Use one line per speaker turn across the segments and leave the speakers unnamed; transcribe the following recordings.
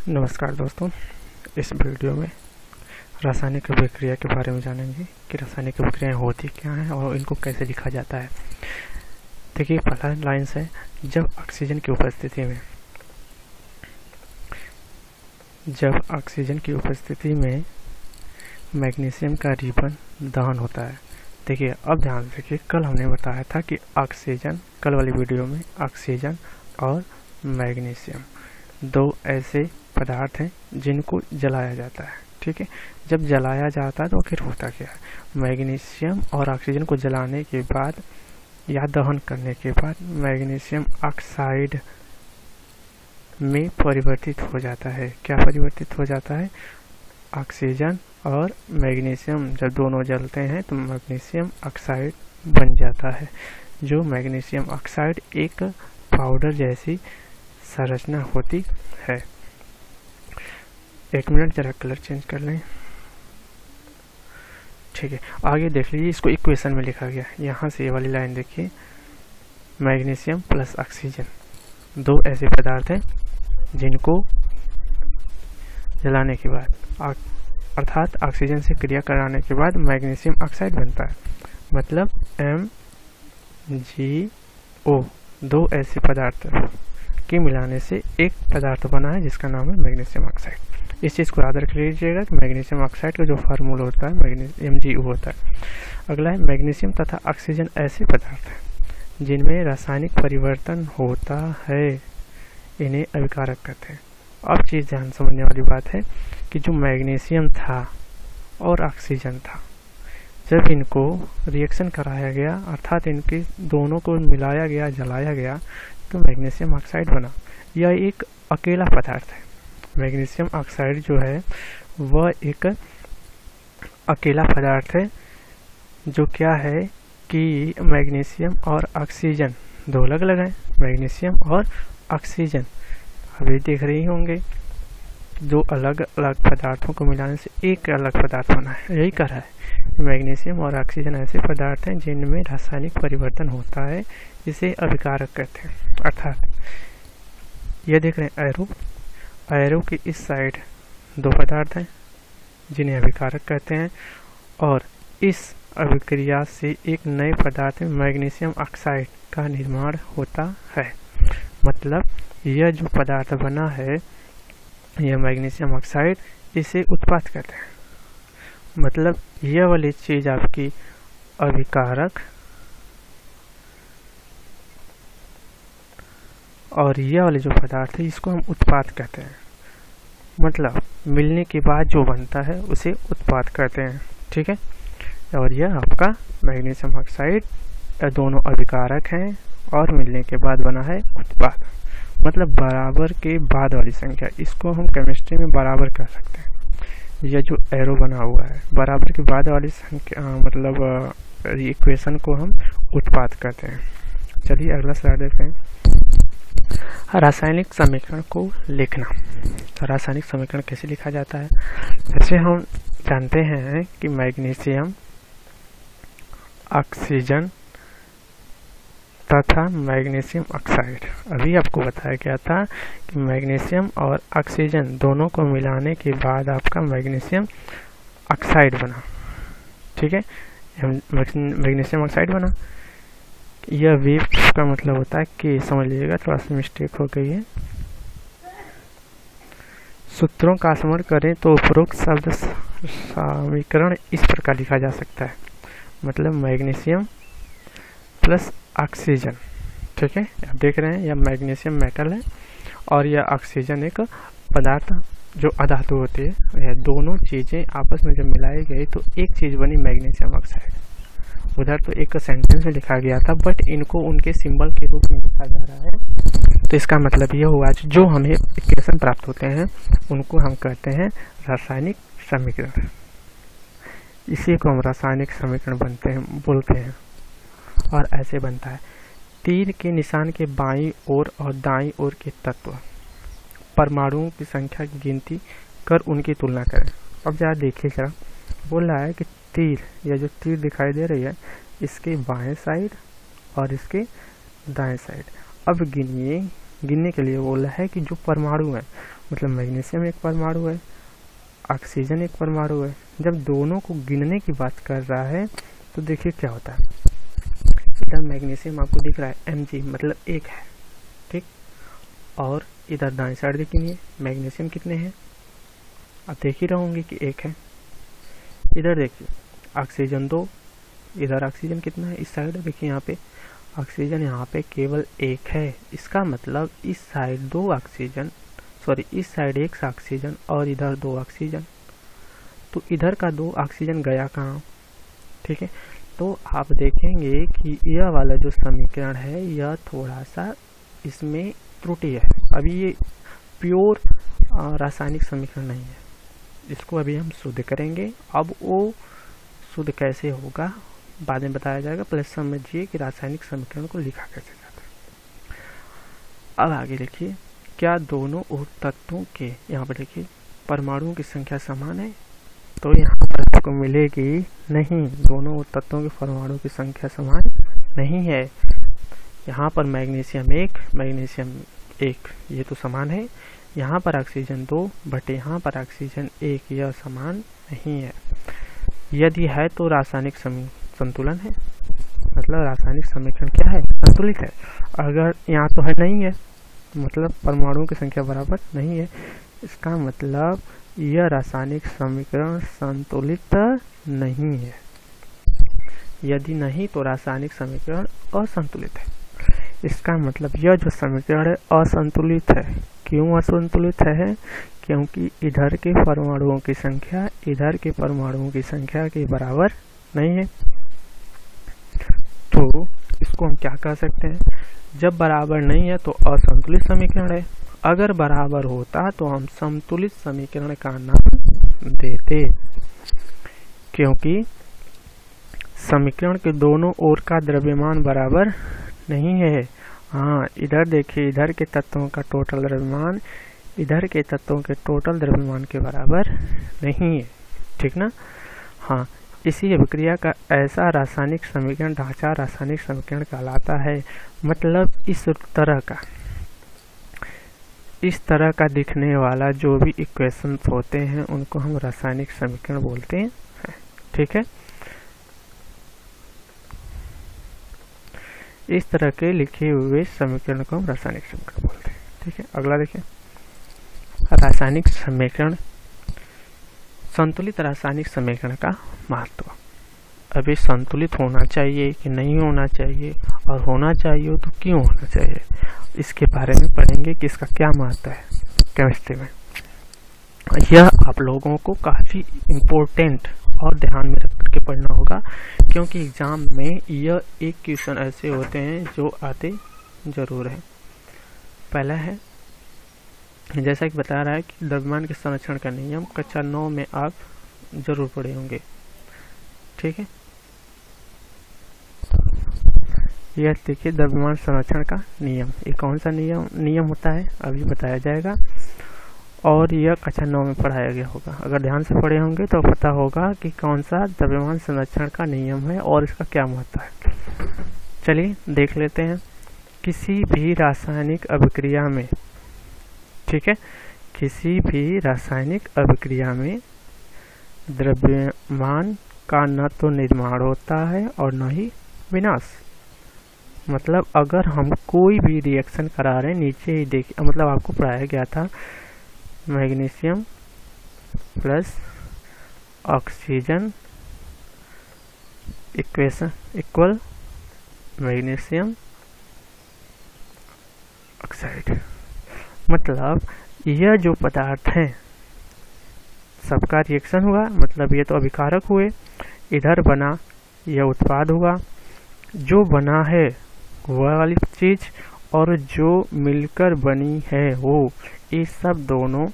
नमस्कार दोस्तों, इस वीडियो में रासायनिक अभिक्रिया के बारे में जानेंगे कि रासायनिक अभिक्रियाएं होती क्या हैं और इनको कैसे लिखा जाता है। देखिए, पहला लाइन्स है, जब ऑक्सीजन की उपस्थिति में मैग्नीशियम का रिबन दहन होता है। देखिए, अब ध्यान देखिए, कल हमने बताया था कि ऑक्सीजन, कल वाली वीडियो में ऑक्सीजन और मैग्नीशियम दो ऐसे पदार्थ हैं जिनको जलाया जाता है। ठीक है, जब जलाया जाता है तो फिर होता क्या है, मैग्नीशियम और ऑक्सीजन को जलाने के बाद या दहन करने के बाद मैग्नीशियम ऑक्साइड में परिवर्तित हो जाता है। क्या परिवर्तित हो जाता है? ऑक्सीजन और मैग्नीशियम जब दोनों जलते हैं तो मैग्नीशियम ऑक्साइड बन जाता है। जो मैग्नीशियम ऑक्साइड एक पाउडर जैसी संरचना होती है। एक मिनट, जरा कलर चेंज कर लें। ठीक है, आगे देख लीजिए, इसको इक्वेशन में लिखा गया। यहाँ से ये वाली लाइन देखिए, मैग्नीशियम प्लस ऑक्सीजन दो ऐसे पदार्थ हैं जिनको जलाने के बाद अर्थात ऑक्सीजन से क्रिया कराने के बाद मैग्नीशियम ऑक्साइड बनता है। मतलब MgO दो ऐसे पदार्थ के मिलाने से एक पदार्थ बना है जिसका नाम है मैग्नीशियम ऑक्साइड। इस चीज़ को याद रख लीजिएगा कि मैग्नीशियम ऑक्साइड का जो फार्मूला होता है MgO होता है। अगला है, मैग्नीशियम तथा ऑक्सीजन ऐसे पदार्थ हैं जिनमें रासायनिक परिवर्तन होता है, इन्हें अभिकारक कहते हैं। अब चीज़ ध्यान समझने वाली बात है कि जो मैग्नीशियम था और ऑक्सीजन था, जब इनको रिएक्शन कराया गया अर्थात इनके दोनों को मिलाया गया, जलाया गया, तो मैग्नीशियम ऑक्साइड बना। यह एक अकेला पदार्थ है। मैग्नीशियम ऑक्साइड जो है वह एक अकेला पदार्थ है जो क्या है कि मैग्नीशियम और ऑक्सीजन दो अलग अलग हैं। मैग्नीशियम और ऑक्सीजन अभी देख रही होंगे, दो अलग अलग पदार्थों को मिलाने से एक अलग पदार्थ बना है। यही कह रहा है, मैग्नीशियम और ऑक्सीजन ऐसे पदार्थ हैं जिनमें रासायनिक परिवर्तन होता है, इसे अभिकारक कहते हैं। अर्थात ये देख रहे हैं एरो के इस साइड दो पदार्थ हैं जिन्हें अभिकारक कहते हैं, और इस अभिक्रिया से एक नए पदार्थ में मैग्नीशियम ऑक्साइड का निर्माण होता है। मतलब यह जो पदार्थ बना है, यह मैग्नीशियम ऑक्साइड, इसे उत्पाद कहते हैं। मतलब यह वाली चीज आपकी अभिकारक और यह वाले जो पदार्थ है इसको हम उत्पाद कहते हैं। मतलब मिलने के बाद जो बनता है उसे उत्पाद कहते हैं। ठीक है, और यह आपका मैग्नीशियम ऑक्साइड, दोनों अभिकारक हैं और मिलने के बाद बना है उत्पाद। मतलब बराबर के बाद वाली संख्या, इसको हम केमिस्ट्री में बराबर कह सकते हैं। यह जो एरो बना हुआ है, बराबर के बाद वाली संख्या, मतलब इक्वेशन को हम उत्पाद कहते हैं। चलिए अगला स्लाइड देखते हैं। रासायनिक समीकरण को लिखना। रासायनिक समीकरण कैसे लिखा जाता है? जैसे हम जानते हैं कि मैग्नीशियम, ऑक्सीजन तथा मैग्नीशियम ऑक्साइड, अभी आपको बताया गया था कि मैग्नीशियम और ऑक्सीजन दोनों को मिलाने के बाद आपका मैग्नीशियम ऑक्साइड बना। ठीक है, मैग्नीशियम ऑक्साइड बना। यह वेव का मतलब होता है कि, समझ लीजिएगा, थोड़ा सा मिस्टेक हो गई है। सूत्रों का स्मरण करें तो उपरोक्त शब्द समीकरण इस प्रकार लिखा जा सकता है। मतलब मैग्नीशियम प्लस ऑक्सीजन। ठीक है, आप देख रहे हैं यह मैग्नीशियम मेटल है और यह ऑक्सीजन एक पदार्थ जो अधातु होती है। यह दोनों चीजें आपस में जब मिलाई गई तो एक चीज बनी मैग्नीशियम ऑक्साइड। उधर तो एक सेंटेंस में लिखा गया था, बट इनको उनके सिंबल के रूप में लिखा जा रहा है। तो इसका मतलब यह हुआ जो हमें इक्वेशन प्राप्त होते हैं उनको हम कहते हैं रासायनिक समीकरण। इसी को हम रासायनिक समीकरण बोलते हैं। और ऐसे बनता है, तीर के निशान के बाईं ओर और दाईं ओर के तत्व परमाणुओं की संख्या की गिनती कर उनकी तुलना करें। अब जरा देखिए, जरा बोल रहा है कि तीर, यह जो तीर दिखाई दे रही है, इसके बाएं साइड और इसके दाएं साइड। अब गिनने के लिए बोल रहा है कि जो परमाणु है मतलब मैग्नीशियम एक परमाणु है, ऑक्सीजन एक परमाणु है। जब दोनों को गिनने की बात कर रहा है तो देखिए क्या होता है। इधर मैग्नीशियम आपको दिख रहा है Mg, मतलब एक है, ठीक। और इधर दाएं साइड देखेंगे मैग्नीशियम कितने हैं, आप देख ही रहोगे कि एक है। इधर देखिए ऑक्सीजन 2, इधर ऑक्सीजन कितना है, इस साइड देखिए यहाँ पे ऑक्सीजन यहाँ पे केवल एक है। इसका मतलब इस साइड 2 ऑक्सीजन, सॉरी इस साइड 1 ऑक्सीजन और इधर 2 ऑक्सीजन, तो इधर का 2 ऑक्सीजन गया कहाँ, ठीक है। तो आप देखेंगे कि यह वाला जो समीकरण है यह थोड़ा सा इसमें त्रुटि है। अभी ये प्योर रासायनिक समीकरण नहीं है, इसको अभी हम शुद्ध करेंगे। अब वो शुद्ध कैसे होगा बाद में बताया जाएगा, प्लस समझिए कि रासायनिक समीकरण को लिखा कैसे जाता है। अब आगे देखिए, क्या दोनों तत्वों के, यहाँ पर देखिए परमाणुओं की संख्या समान है, तो यहाँ पर आपको मिलेगी नहीं, दोनों तत्वों के परमाणुओं की संख्या समान नहीं है। यहाँ पर मैग्नीशियम 1, मैग्नीशियम 1 ये तो समान है, यहाँ पर ऑक्सीजन 2 बटे यहाँ पर ऑक्सीजन 1 यह समान नहीं है। यदि है तो रासायनिक संतुलन है, मतलब रासायनिक समीकरण क्या है, संतुलित है। अगर यहाँ तो है नहीं है, मतलब परमाणुओं की संख्या बराबर नहीं है, इसका मतलब यह रासायनिक समीकरण संतुलित नहीं है। यदि नहीं तो रासायनिक समीकरण असंतुलित है। इसका मतलब यह जो समीकरण है असंतुलित है। क्यों असंतुलित है, क्योंकि इधर के परमाणुओं की संख्या इधर के परमाणुओं की संख्या के बराबर नहीं है। तो इसको हम क्या कह सकते हैं, जब बराबर नहीं है तो असंतुलित समीकरण है, अगर बराबर होता तो हम संतुलित समीकरण का नाम देते, क्योंकि समीकरण के दोनों ओर का द्रव्यमान बराबर नहीं है। हाँ, इधर देखिए, इधर के तत्वों का टोटल द्रव्यमान इधर के तत्वों के टोटल द्रव्यमान के बराबर नहीं है, ठीक ना। हाँ, इसी अभिक्रिया का ऐसा रासायनिक समीकरण ढांचा रासायनिक समीकरण कहलाता है। मतलब इस तरह का दिखने वाला जो भी इक्वेशंस होते हैं उनको हम रासायनिक समीकरण बोलते हैं, ठीक है। इस तरह के लिखे हुए समीकरण को हम रासायनिक समीकरण बोलते हैं, ठीक है। अगला देखिए, रासायनिक समीकरण, संतुलित रासायनिक समीकरण का महत्व। अभी संतुलित होना चाहिए कि नहीं होना चाहिए, और होना चाहिए तो क्यों होना चाहिए, इसके बारे में पढ़ेंगे कि इसका क्या महत्व है केमिस्ट्री में। यह आप लोगों को काफ़ी इम्पोर्टेंट और ध्यान में रख करके पढ़ना होगा, क्योंकि एग्जाम में यह एक क्वेश्चन ऐसे होते हैं जो आते जरूर हैं। पहला है, जैसा कि बता रहा है कि द्रव्यमान के संरक्षण का नियम, कक्षा 9 में आप जरूर पढ़े होंगे, ठीक है। यह देखिए द्रव्यमान संरक्षण का नियम, ये कौन सा नियम होता है अभी बताया जाएगा, और यह कक्षा 9 में पढ़ाया गया होगा। अगर ध्यान से पढ़े होंगे तो पता होगा कि कौन सा द्रव्यमान संरक्षण का नियम है और इसका क्या महत्व है। चलिए देख लेते हैं। किसी भी रासायनिक अभिक्रिया में, ठीक है, किसी भी रासायनिक अभिक्रिया में द्रव्यमान का न तो निर्माण होता है और न ही विनाश। मतलब अगर हम कोई भी रिएक्शन करा रहे हैं, नीचे ही देखिए, मतलब आपको पढ़ाया गया था magnesium plus oxygen equation equal magnesium oxide. मतलब यह जो पदार्थ हैं सबका रिएक्शन हुआ, मतलब ये तो अभिकारक हुए, इधर बना यह उत्पाद हुआ, जो बना है वह वाली चीज और जो मिलकर बनी है वो, ये सब दोनों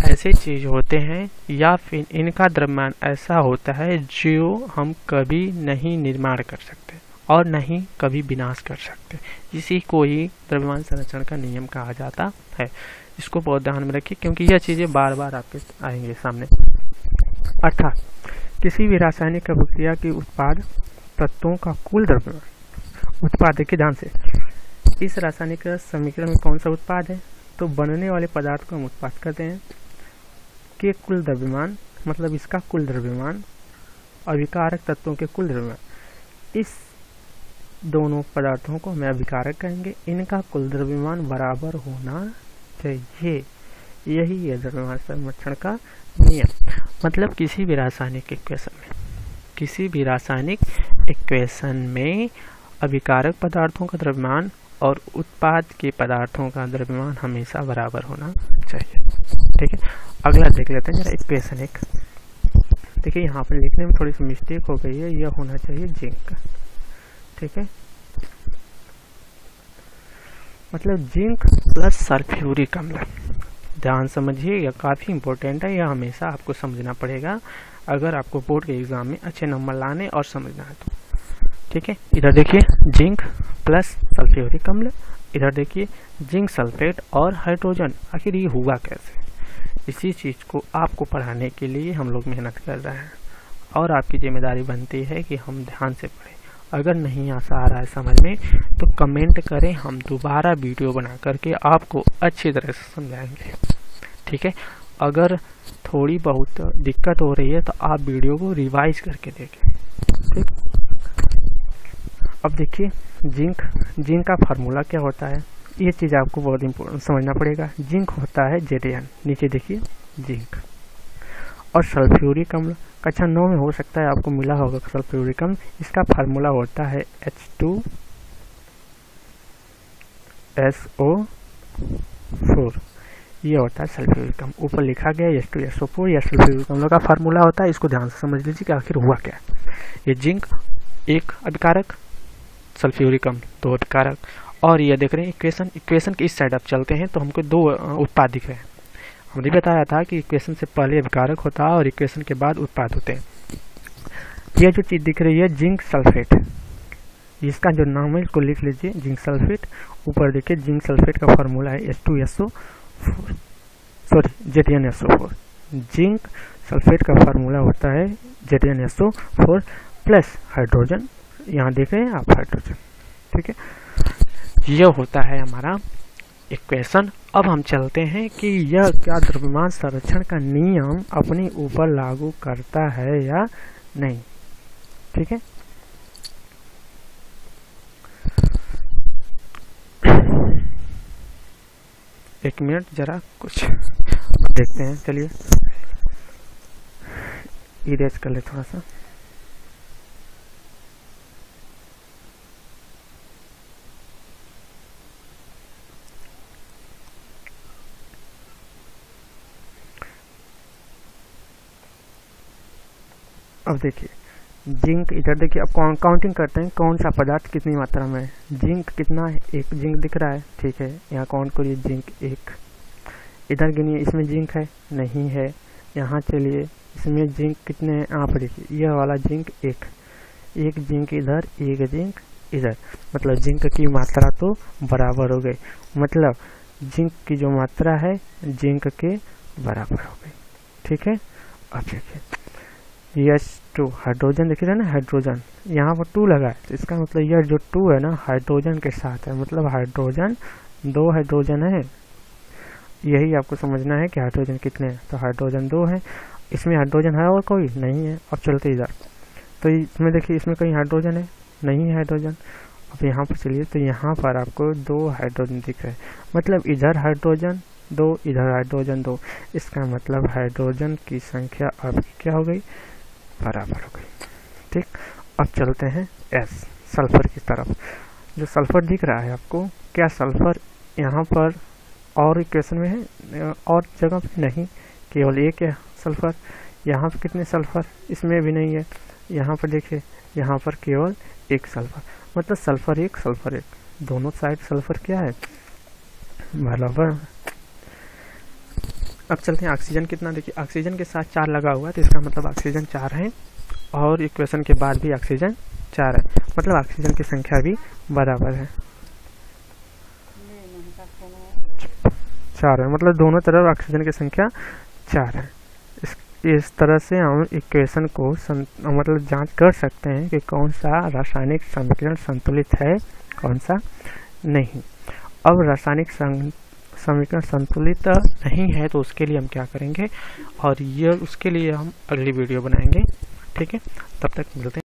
ऐसे चीज होते हैं या फिर इनका द्रव्यमान ऐसा होता है जो हम कभी नहीं निर्माण कर सकते और नहीं कभी विनाश कर सकते। इसी को ही द्रव्यमान संरक्षण का नियम कहा जाता है। इसको बहुत ध्यान में रखिए, क्योंकि यह चीजें बार बार आपके आएंगे सामने। अर्थात किसी भी रासायनिक अभिक्रिया की उत्पाद तत्वों का कुल द्रव्यमान, उत्पाद देखिए ध्यान से, इस रासायनिक समीकरण में कौन सा उत्पाद है, तो बनने वाले पदार्थ को हम उत्पाद कहते हैं के कुल द्रव्यमान, मतलब इसका कुल द्रव्यमान, अभिकारक तत्वों के कुल द्रव्यमान, इस दोनों पदार्थों को हमें अभिकारक कहेंगे। इनका कुल द्रव्यमान बराबर होना चाहिए, यही है द्रव्यमान संरक्षण का नियम। मतलब किसी भी रासायनिक इक्वेशन में अभिकारक पदार्थों का द्रव्यमान और उत्पाद के पदार्थों का द्रव्यमान हमेशा बराबर होना चाहिए। ठीक है, अगला देख लेते हैं जरा इक्वेशन एक। देखिए यहाँ पर लिखने में थोड़ी सी मिस्टेक हो गई है, यह होना चाहिए जिंक। ठीक है, मतलब जिंक प्लस सल्फ्यूरिक अम्ल। ध्यान समझिए, यह काफ़ी इंपॉर्टेंट है, यह हमेशा आपको समझना पड़ेगा अगर आपको बोर्ड के एग्जाम में अच्छे नंबर लाने और समझना है तो। ठीक है, इधर देखिए जिंक प्लस सल्फ्यूरिक अम्ल, इधर देखिए जिंक सल्फेट और हाइड्रोजन। आखिर ये हुआ कैसे? इसी चीज़ को आपको पढ़ाने के लिए हम लोग मेहनत कर रहे हैं और आपकी जिम्मेदारी बनती है कि हम ध्यान से पढ़ें। अगर नहीं आ रहा है समझ में तो कमेंट करें, हम दोबारा वीडियो बना करके आपको अच्छी तरह से समझाएंगे। ठीक है, अगर थोड़ी बहुत दिक्कत हो रही है तो आप वीडियो को रिवाइज करके देखें। ठीक, अब देखिए जिंक का फार्मूला क्या होता है, ये चीज़ आपको बहुत इम्पोर्टेंट समझना पड़ेगा। जिंक होता है Zn, नीचे देखिए जिंक। और सल्फ्यूरिक अम्ल कक्षा 9 में हो सकता है आपको मिला होगा सल्फ्यूरिक अम्ल, इसका फार्मूला होता है H2SO4। ये होता है सल्फ्यूरिक अम्ल, ऊपर लिखा गया H2SO4, यह सल्फ्यूरिक अम्ल का फार्मूला होता है। इसको ध्यान से समझ लीजिए कि आखिर हुआ क्या है। ये जिंक एक अभिकारक, सल्फ्यूरिक अम्ल दो अभिकारक, और ये देख रहे हैं इक्वेशन के इस साइड आप चलते हैं तो हमको दो उत्पाद दिख रहे हैं। हमने बताया था कि इक्वेशन से पहले अभिकारक होता है और इक्वेशन के बाद उत्पाद होते हैं। ये जो चीज़ दिख रही है जिंक सल्फेट, इसका जो नाम है इसको लिख लीजिए जिंक सल्फेट। ऊपर देखिए जिंक सल्फेट का फार्मूला है ZnSO4। जिंक सल्फेट का फार्मूला होता है ZnSO4 प्लस हाइड्रोजन, यहाँ देख रहे हैं आप हाइड्रोजन। ठीक है, यह होता है हमारा इक्वेशन। अब हम चलते हैं कि यह क्या द्रव्यमान संरक्षण का नियम अपने ऊपर लागू करता है या नहीं। ठीक है, एक मिनट जरा कुछ देखते हैं। चलिए इरेज कर ले थोड़ा सा। अब देखिए जिंक, इधर देखिए अब काउंटिंग करते हैं कौन सा पदार्थ कितनी मात्रा में है। जिंक कितना है, एक जिंक दिख रहा है। ठीक है, यहाँ काउंट करिए जिंक एक। इधर गिनिए इसमें जिंक है, नहीं है। यहाँ चलिए इसमें जिंक कितने हैं, यहाँ पर देखिए यह वाला जिंक एक जिंक इधर, एक जिंक इधर, मतलब जिंक की मात्रा तो बराबर हो गई। मतलब जिंक की जो मात्रा है जिंक के बराबर हो गई। ठीक है, अब देखिए H2 हाइड्रोजन दिख रहा है ना, हाइड्रोजन यहाँ पर 2 लगा है तो इसका मतलब यह जो 2 है ना हाइड्रोजन के साथ है, मतलब हाइड्रोजन 2 हाइड्रोजन है। यही आपको समझना है कि हाइड्रोजन कितने हैं, तो हाइड्रोजन 2 है। इसमें हाइड्रोजन है और कोई नहीं है। अब चलते इधर, तो इसमें देखिए इसमें कहीं हाइड्रोजन है, नहीं है हाइड्रोजन। अब यहाँ पर चलिए तो यहाँ पर आपको 2 हाइड्रोजन दिख रहे हैं, मतलब इधर हाइड्रोजन 2, इधर हाइड्रोजन 2। इसका मतलब हाइड्रोजन की संख्या आपकी क्या हो गई, बराबर हो गई। ठीक, अब चलते हैं S सल्फर की तरफ। जो सल्फर दिख रहा है आपको, क्या सल्फर यहाँ पर और इक्वेशन में है और जगह पे नहीं, केवल एक है सल्फर। यहाँ पर कितने सल्फर, इसमें भी नहीं है। यहाँ पर देखिए यहाँ पर केवल एक सल्फर, मतलब सल्फर एक दोनों साइड सल्फर क्या है, बराबर। अब चलते हैं ऑक्सीजन कितना। देखिए ऑक्सीजन के साथ 4 लगा हुआ है तो इसका मतलब ऑक्सीजन 4 है और इक्वेशन के बाद भी ऑक्सीजन 4 है, मतलब ऑक्सीजन की संख्या भी बराबर है, 4 है, मतलब दोनों तरफ ऑक्सीजन की संख्या 4 है। इस तरह से हम इक्वेशन को मतलब जांच कर सकते हैं कि कौन सा रासायनिक समीकरण संतुलित है, कौन सा नहीं। अब रासायनिक समीकरण संतुलित नहीं है तो उसके लिए हम क्या करेंगे, और ये उसके लिए हम अगली वीडियो बनाएंगे। ठीक है, तब तक मिलते हैं।